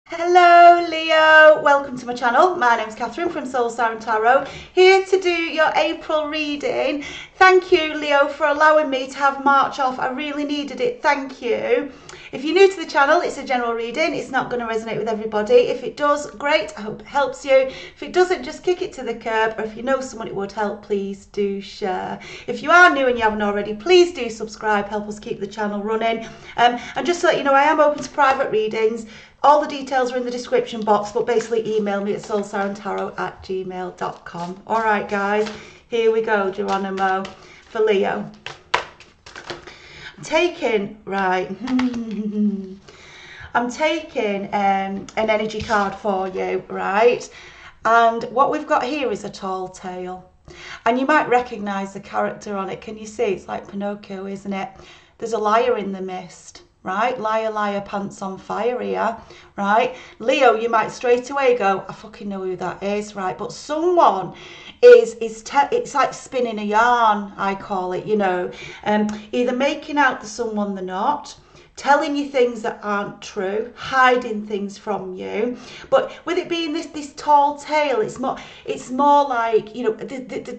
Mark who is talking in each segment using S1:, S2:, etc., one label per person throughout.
S1: Hello Leo, welcome to my channel. My name's Catherine from Siren Tarot, here to do your April reading. Thank you Leo for allowing me to have March off. I really needed it, thank you. If you're new to the channel, it's a general reading. It's not going to resonate with everybody. If it does, great, I hope it helps you. If it doesn't, just kick it to the curb, or if you know someone it would help, please do share. If you are new and you haven't already, please do subscribe, help us keep the channel running. And just to let you know, I am open to private readings. All the details are in the description box, but basically email me at soulsirentarot@gmail.com. All right, guys, here we go, Geronimo, for Leo. I'm taking, right, I'm taking an energy card for you, right? And what we've got here is a tall tale. And you might recognise the character on it. Can you see? It's like Pinocchio, isn't it? There's a liar in the mist. Right, liar, liar, pants on fire here, right? Leo, you might straight away go, I fucking know who that is, right? But someone it's like spinning a yarn, I call it, you know, either making out to someone they're not, telling you things that aren't true, hiding things from you. But with it being this tall tale, it's more like, you know,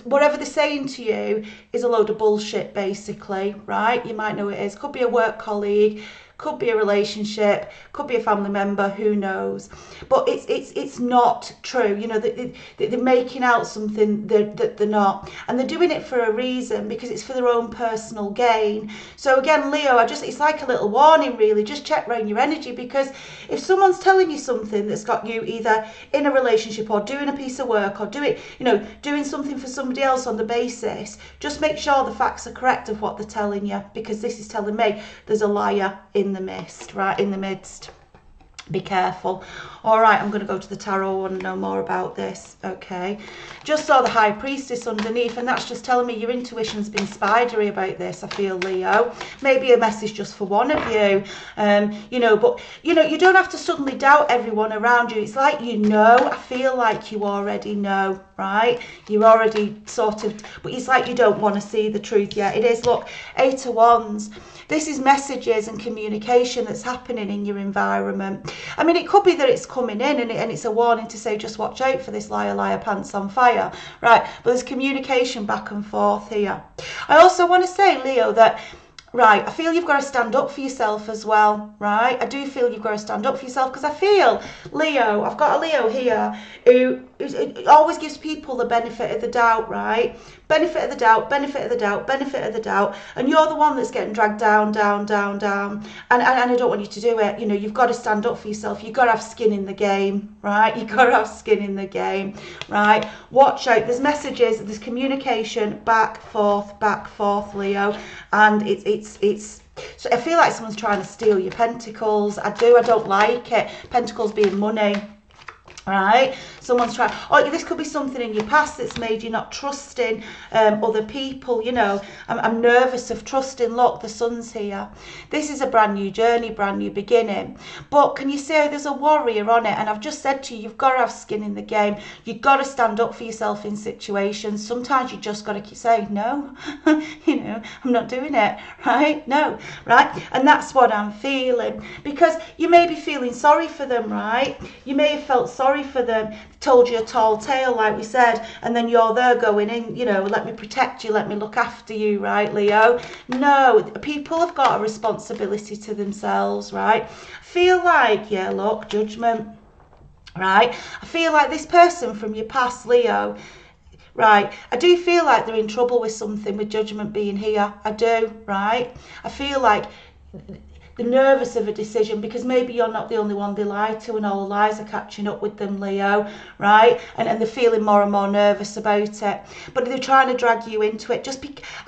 S1: whatever they're saying to you is a load of bullshit, basically, right? You might know it is. Could be a work colleague, could be a relationship, could be a family member, who knows? But it's not true. You know, they're making out something that they're not, and they're doing it for a reason, because it's for their own personal gain. So again, Leo, it's like a little warning, really. Just check around your energy, because if someone's telling you something that's got you either in a relationship or doing a piece of work or doing something for somebody else on the basis, just make sure the facts are correct of what they're telling you, because this is telling me there's a liar in the mist, right, in the midst. Be careful. All right, I'm going to go to the tarot. I want to know more about this. Okay, just saw the High Priestess underneath, and that's just telling me your intuition's been spidery about this. I feel, Leo. Maybe a message just for one of you. You know, but you know, you don't have to suddenly doubt everyone around you. It's like, you know, I feel like you already know, right? You're already sort of, but it's like you don't want to see the truth yet. It is, look, Eight of Wands. This is messages and communication that's happening in your environment. I mean, it could be that it's coming in and it's a warning to say, just watch out for this liar, liar, pants on fire, right? But there's communication back and forth here. I also want to say, Leo, that, right, I feel you've got to stand up for yourself as well, right? I do feel you've got to stand up for yourself, because I feel, Leo, I've got a Leo here who always gives people the benefit of the doubt, right? Benefit of the doubt, benefit of the doubt, benefit of the doubt. And you're the one that's getting dragged down, down, down, down. And I don't want you to do it. You know, you've got to stand up for yourself. You've got to have skin in the game, right? You've got to have skin in the game, right? Watch out. There's messages, there's communication, back, forth, Leo. And it's so I feel like someone's trying to steal your pentacles. I don't like it. Pentacles being money. Right, someone's trying, or this could be something in your past that's made you not trusting other people. You know, I'm nervous of trusting. Look, the sun's here. This is a brand new journey, brand new beginning. But can you say there's a warrior on it? And I've just said to you, you've got to have skin in the game. You've got to stand up for yourself in situations. Sometimes you just got to keep saying no. You know, I'm not doing it, right? No, right? And that's what I'm feeling, because you may be feeling sorry for them, right? You may have felt sorry for them, told you a tall tale, like we said, and then you're there going in, you know, let me protect you, let me look after you, right, Leo? No, people have got a responsibility to themselves, right? I feel like, yeah, look, judgment, right? I feel like this person from your past, Leo, right, I do feel like they're in trouble with something, with judgment being here. I do, right? I feel like they're nervous of a decision, because maybe you're not the only one they lie to, and all the lies are catching up with them, Leo, right? And they're feeling more and more nervous about it. But they're trying to drag you into it.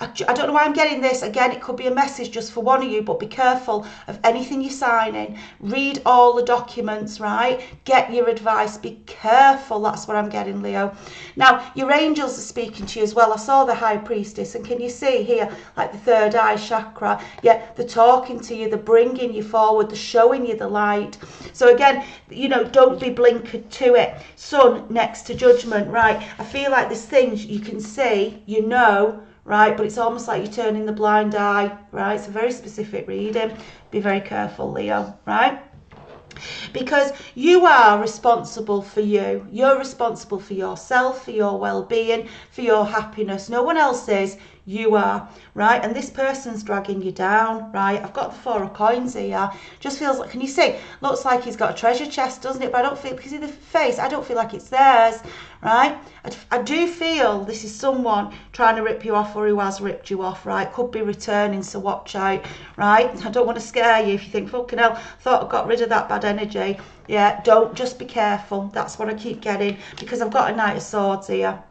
S1: I don't know why I'm getting this. Again, it could be a message just for one of you, but be careful of anything you're signing. Read all the documents, right? Get your advice. Be careful. That's what I'm getting, Leo. Now, your angels are speaking to you as well. I saw the High Priestess, and can you see here, like the third eye chakra? Yeah, they're talking to you. They're bringing you forward, they're showing you the light. So again, you know, don't be blinkered to it. Sun next to judgment, right? I feel like there's things you can see, you know, right? But it's almost like you're turning the blind eye, right? It's a very specific reading. Be very careful, Leo, right? because you are responsible for you. You're responsible for yourself, for your well-being, for your happiness. No one else is. You are, right? And this person's dragging you down, right? I've got the 4 of coins here. Just feels like, can you see? Looks like he's got a treasure chest, doesn't it? But I don't feel, because of the face, I don't feel like it's theirs, right? I do feel this is someone trying to rip you off, or who has ripped you off, right? Could be returning, so watch out, right? I don't want to scare you if you think, fucking hell, thought I got rid of that bad energy. Yeah, don't, just be careful. That's what I keep getting, because I've got a Knight of Swords here.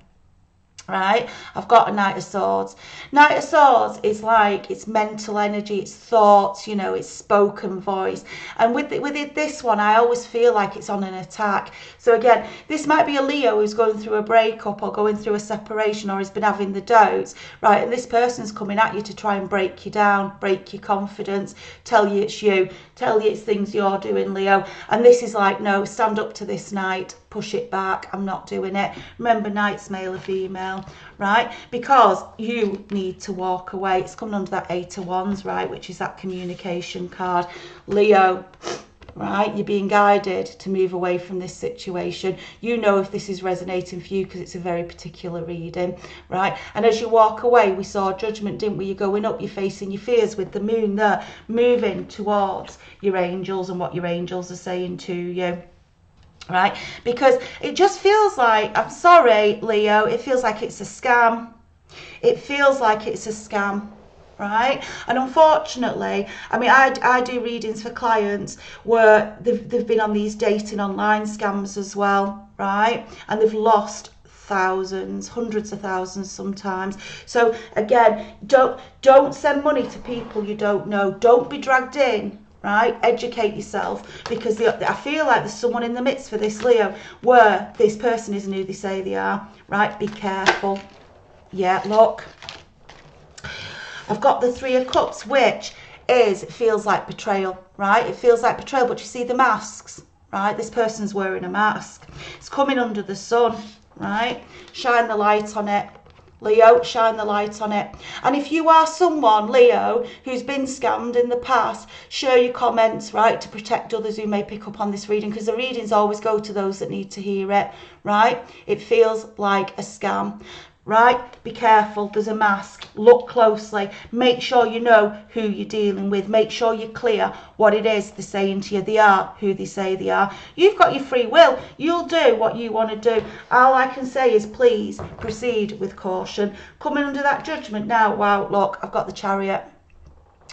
S1: Right, I've got a Knight of Swords. Knight of Swords is like, it's mental energy, it's thoughts, you know, it's spoken voice. And with this one, I always feel like it's on an attack. So again, this might be a Leo who's going through a breakup or going through a separation, or has been having the doubts, right? And this person's coming at you to try and break you down, break your confidence, tell you it's you, tell you it's things you're doing, Leo. And this is like, no, stand up to this Knight. Push it back. I'm not doing it. Remember, Knight's male or female, right? Because you need to walk away. It's coming under that 8 of Wands, right? Which is that communication card. Leo, right? You're being guided to move away from this situation. You know if this is resonating for you, because it's a very particular reading, right? And as you walk away, we saw Judgment, didn't we? You're going up, you're facing your fears with the moon there, moving towards your angels and what your angels are saying to you. Right, because it just feels like, I'm sorry, Leo, it feels like it's a scam. It feels like it's a scam, right? And unfortunately, I mean, I do readings for clients where they've been on these dating online scams as well, right? And they've lost thousands, hundreds of thousands sometimes. So again, don't send money to people you don't know. Don't be dragged in. Right, educate yourself, because I feel like there's someone in the midst for this Leo where this person isn't who they say they are. Right, be careful. Yeah, look, I've got the 3 of Cups, which is, it feels like betrayal, right? It feels like betrayal, but you see the masks, right? This person's wearing a mask. It's coming under the sun, right? Shine the light on it. Leo, shine the light on it. And if you are someone, Leo, who's been scammed in the past, share your comments, right, to protect others who may pick up on this reading, because the readings always go to those that need to hear it, right? It feels like a scam. Right, be careful, there's a mask, look closely, make sure you know who you're dealing with, make sure you're clear what it is they're saying to you. They are who they say they are. You've got your free will, you'll do what you want to do. All I can say is please proceed with caution. Coming under that Judgment now, wow, look, I've got the Chariot.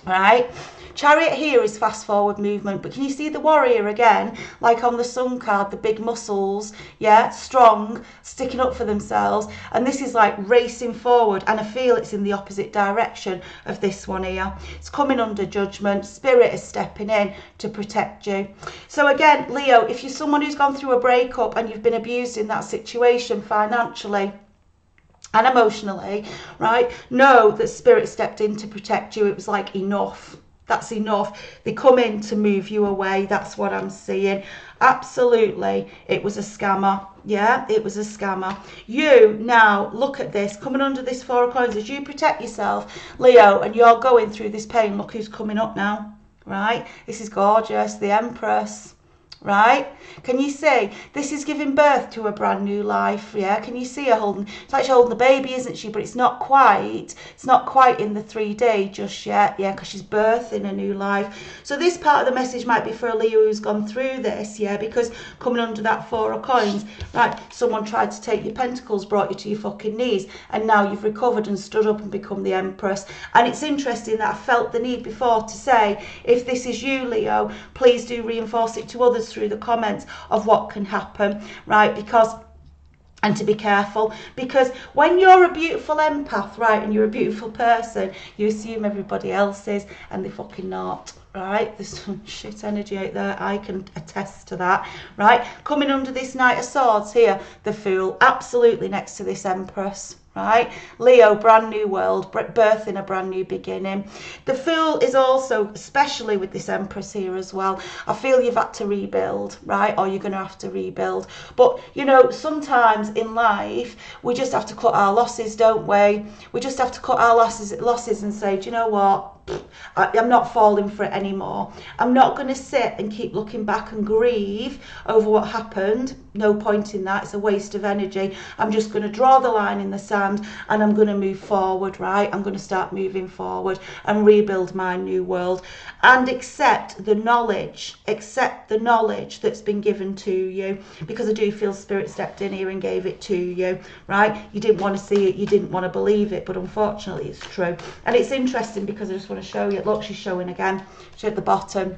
S1: Right, Chariot here is fast forward movement, but can you see the Warrior again, like on the Sun card, the big muscles, yeah, strong, sticking up for themselves, and this is like racing forward, and I feel it's in the opposite direction of this one here. It's coming under Judgment. Spirit is stepping in to protect you. So again, Leo, if you're someone who's gone through a breakup and you've been abused in that situation financially and emotionally, right, know that Spirit stepped in to protect you. It was like, enough, that's enough. They come in to move you away. That's what I'm seeing. Absolutely, it was a scammer. Yeah, it was a scammer. You now look at this, coming under this 4 of Coins, as you protect yourself, Leo, and you're going through this pain. Look who's coming up now, right? This is gorgeous, the Empress. Right, can you see this is giving birth to a brand new life? Yeah, can you see her holding, it's like she's holding the baby, isn't she? But it's not quite in the 3D just yet. Yeah, because she's birthing a new life. So this part of the message might be for a Leo who's gone through this, yeah, because coming under that 4 of Coins, right, someone tried to take your pentacles, brought you to your fucking knees, and now you've recovered and stood up and become the Empress. And it's interesting that I felt the need before to say, if this is you, Leo, please do reinforce it to others through the comments of what can happen, right? Because, and to be careful, because when you're a beautiful empath, right, and you're a beautiful person, you assume everybody else is, and they're fucking not. Right, there's some shit energy out there, I can attest to that. Right, coming under this Knight of Swords here, the Fool, absolutely next to this Empress. Right, Leo, brand new world, birth in a brand new beginning. The Fool is also, especially with this Empress here as well, I feel you've had to rebuild, right, or you're going to have to rebuild. But you know, sometimes in life we just have to cut our losses, don't we? We just have to cut our losses and say, do you know what, I'm not falling for it anymore. I'm not going to sit and keep looking back and grieve over what happened. No point in that. It's a waste of energy. I'm just going to draw the line in the sand and I'm going to move forward, right? I'm going to start moving forward and rebuild my new world and accept the knowledge that's been given to you, because I do feel Spirit stepped in here and gave it to you, right? You didn't want to see it, you didn't want to believe it, but unfortunately it's true. And it's interesting because I just want to show you. Look, she's showing again. She's at the bottom.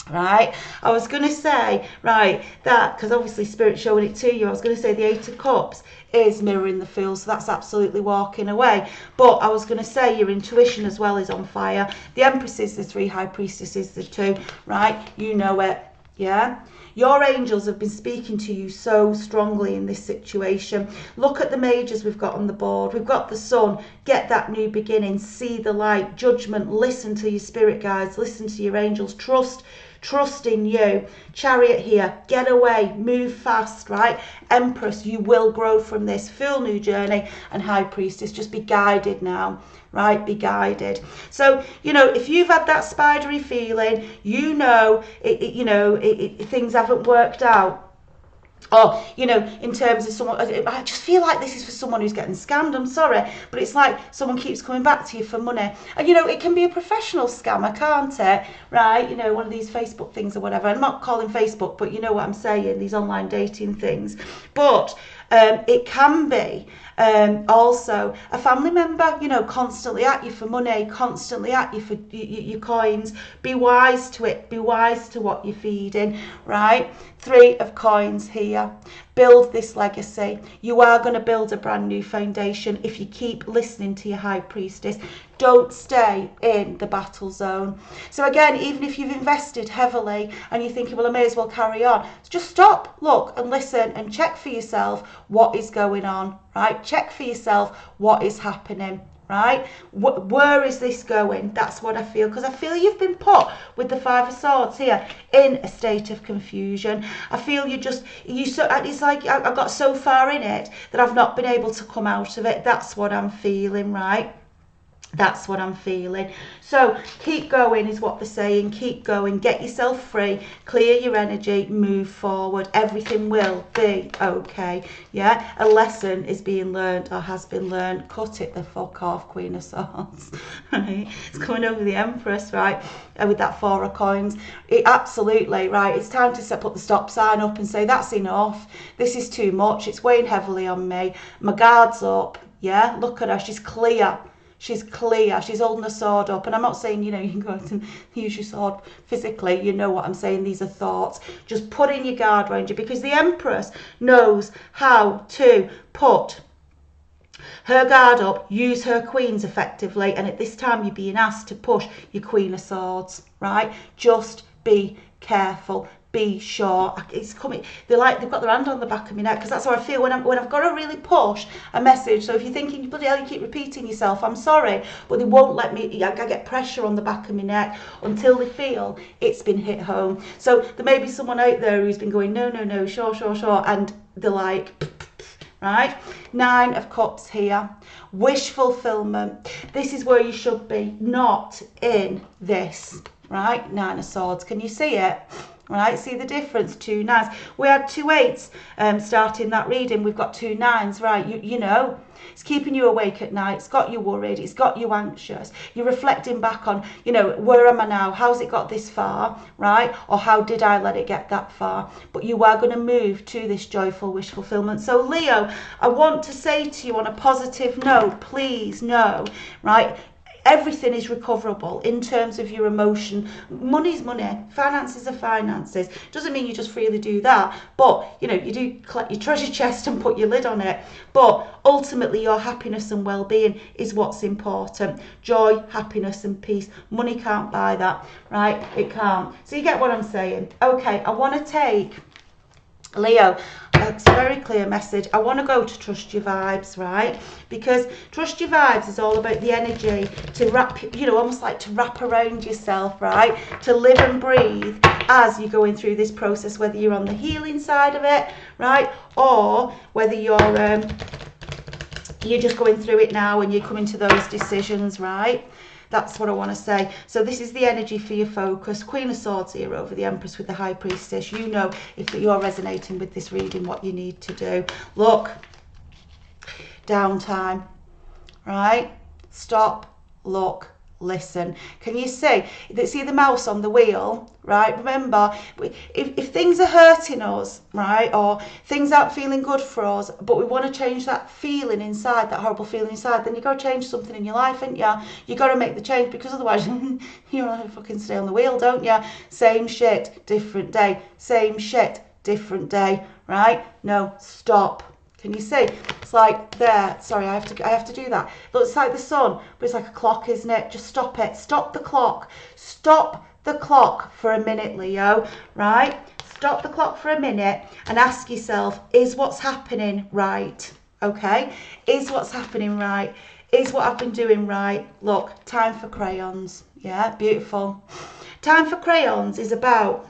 S1: Right, I was going to say, right, that, because obviously Spirit's showing it to you, I was going to say the Eight of Cups is mirroring the Fool, so that's absolutely walking away. But I was going to say your intuition as well is on fire. The Empress is the 3, High Priestess is the 2, right? You know it, yeah? Your angels have been speaking to you so strongly in this situation. Look at the majors we've got on the board. We've got the Sun. Get that new beginning. See the light. Judgment. Listen to your spirit guides. Listen to your angels. Trust in you. Chariot here. Get away. Move fast, right? Empress, you will grow from this. Fool, new journey. And High Priestess, just be guided now, right? Be guided. So, you know, if you've had that spidery feeling, you know, things haven't worked out. Or, you know, in terms of someone, I just feel like this is for someone who's getting scammed. I'm sorry, but it's like someone keeps coming back to you for money. And, you know, it can be a professional scammer, can't it? Right? You know, one of these Facebook things or whatever. I'm not calling Facebook, but you know what I'm saying, these online dating things. But it can be also a family member, you know, constantly at you for money, constantly at you for your coins. Be wise to it. Be wise to what you're feeding, right? 3 of Coins here. Build this legacy. You are going to build a brand new foundation if you keep listening to your High Priestess. Don't stay in the battle zone. So again, even if you've invested heavily and you're thinking, well, I may as well carry on, just stop, look and listen and check for yourself what is going on, right? Check for yourself what is happening. Right? Where is this going? That's what I feel, because I feel you've been put with the 5 of Swords here in a state of confusion. I feel it's like I got so far in it that I've not been able to come out of it. That's what I'm feeling, right? That's what I'm feeling. So keep going is what they're saying. Keep going. Get yourself free. Clear your energy. Move forward. Everything will be okay. Yeah? A lesson is being learned or has been learned. Cut it the fuck off, Queen of Swords. Right? It's coming over the Empress, right? With that 4 of Coins. Absolutely, right? It's time to put the stop sign up and say, that's enough. This is too much. It's weighing heavily on me. My guard's up. Yeah? Look at her. She's clear. She's clear. She's holding the sword up. And I'm not saying, you know, you can go out and use your sword physically. You know what I'm saying. These are thoughts. Just put in your guard around you, because the Empress knows how to put her guard up, use her queens effectively. And at this time, you're being asked to push your Queen of Swords, right? Just be careful. Be sure it's coming. They've got their hand on the back of my neck, because that's how I feel when I've got to really push a message. So if you're thinking, bloody hell, you keep repeating yourself, I'm sorry, but they won't let me. I get pressure on the back of my neck until they feel it's been hit home. So there may be someone out there who's been going, no, sure, and they're like, right? 9 of Cups here. Wish fulfillment. This is where you should be, not in this, right? 9 of Swords. Can you see it? Right, see the difference? 2 9s. We had 2 8s starting that reading. We've got 2 9s, right? You know, it's keeping you awake at night. It's got you worried. It's got you anxious. You're reflecting back on, you know, where am I now? How's it got this far, right? Or how did I let it get that far? But you are going to move to this joyful wish fulfillment. So Leo, I want to say to you on a positive note, please know, right? Everything is recoverable in terms of your emotion. Money's money. Finances are finances. Doesn't mean you just freely do that. But, you know, you do collect your treasure chest and put your lid on it. But ultimately, your happiness and well-being is what's important. Joy, happiness and peace. Money can't buy that, right? It can't. So you get what I'm saying. Okay, I want to take Leo, it's a very clear message. I want to go to trust your vibes, right? Because trust your vibes is all about the energy to wrap, you know, almost like to wrap around yourself, right? To live and breathe as you're going through this process, whether you're on the healing side of it, right? Or whether you're just going through it now and you're coming to those decisions, right? That's what I want to say. So this is the energy for your focus. Queen of Swords here over the Empress with the High Priestess. You know, if you're resonating with this reading, what you need to do. Look, downtime, right? Stop, look, listen. Can you see the mouse on the wheel, right? Remember, if things are hurting us, right, or things aren't feeling good for us, but we want to change that feeling inside, that horrible feeling inside, then you got to change something in your life, ain't you? You got to make the change, because otherwise you're gonna fucking stay on the wheel, don't you? Same shit, different day. Same shit, different day, right? No, stop. Can you see? It's like there. Sorry, I have to do that. It looks like the sun, but it's like a clock, isn't it? Just stop it. Stop the clock. Stop the clock for a minute, Leo. Right? Stop the clock for a minute and ask yourself, is what's happening right? Okay? Is what's happening right? Is what I've been doing right? Look, time for crayons. Yeah, beautiful. Time for crayons is about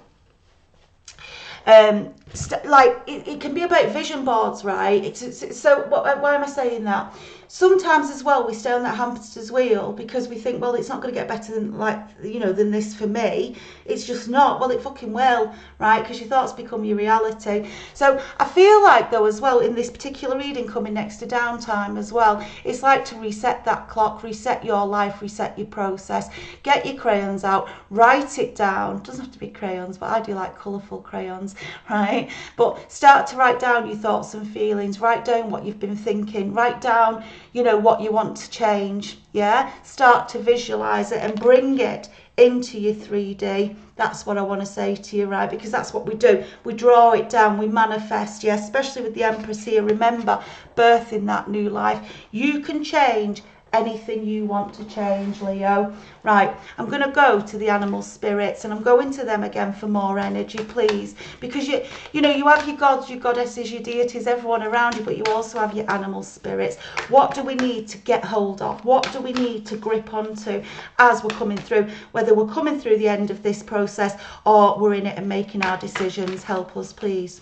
S1: like it can be about vision boards, right? So why am I saying that? Sometimes as well we stay on that hamster's wheel because we think, well, it's not going to get better than, like, you know, than this for me. It's just not. Well, it fucking will, right? Because your thoughts become your reality. So I feel like, though, as well, in this particular reading coming next to downtime as well, it's like to reset that clock, reset your life, reset your process. Get your crayons out, write it down. Doesn't have to be crayons, but I do like colourful crayons, right? But start to write down your thoughts and feelings. Write down what you've been thinking. Write down, you know, what you want to change. Yeah, start to visualize it and bring it into your 3D. That's what I want to say to you, right? Because that's what we do. We draw it down, we manifest. Yeah, especially with the Empress here. Remember, birthing that new life. You can change anything you want to change, Leo. Right, I'm going to go to the animal spirits, and I'm going to them again for more energy, please, because you know, you have your gods, your goddesses, your deities, everyone around you, but you also have your animal spirits. What do we need to get hold of? What do we need to grip onto as we're coming through, whether we're coming through the end of this process or we're in it and making our decisions? Help us, please,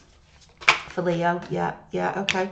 S1: for Leo. Yeah, okay.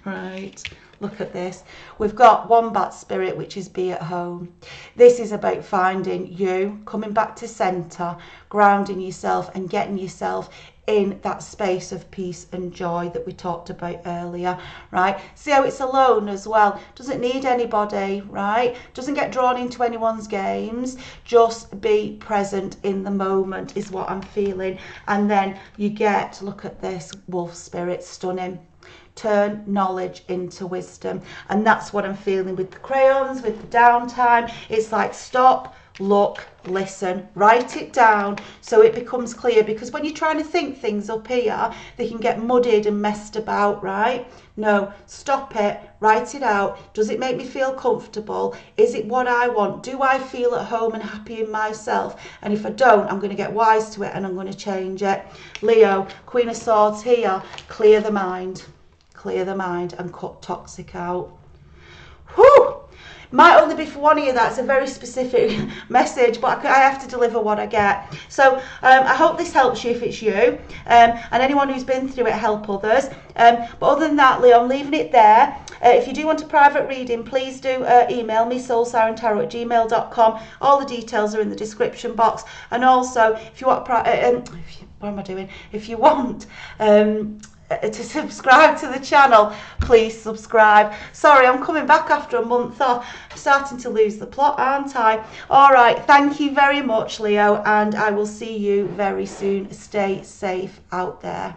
S1: Right, look at this. We've got Wombat Spirit, which is be at home. This is about finding you, coming back to centre, grounding yourself and getting yourself in that space of peace and joy that we talked about earlier, right? See how it's alone as well. Doesn't need anybody, right? Doesn't get drawn into anyone's games. Just be present in the moment is what I'm feeling. And then you get, look at this, Wolf Spirit, stunning. Turn knowledge into wisdom. And that's what I'm feeling with the crayons, with the downtime. It's like stop, look, listen, write it down so it becomes clear, because when you're trying to think things up here, they can get muddied and messed about, right? No, stop it, write it out. Does it make me feel comfortable? Is it what I want? Do I feel at home and happy in myself? And if I don't, I'm going to get wise to it and I'm going to change it. Leo, Queen of Swords here, clear the mind. Clear the mind and cut toxic out. Whew! Might only be for one of you. That's a very specific message, but I have to deliver what I get. So I hope this helps you if it's you, and anyone who's been through it, help others. But other than that, Leo, I'm leaving it there. If you do want a private reading, please do email me, soulsirentarot@gmail.com. All the details are in the description box. And also, if you want, what am I doing? If you want to subscribe to the channel, please subscribe. Sorry, I'm coming back after a month off. I'm starting to lose the plot, aren't I? All right, thank you very much, Leo, and I will see you very soon. Stay safe out there.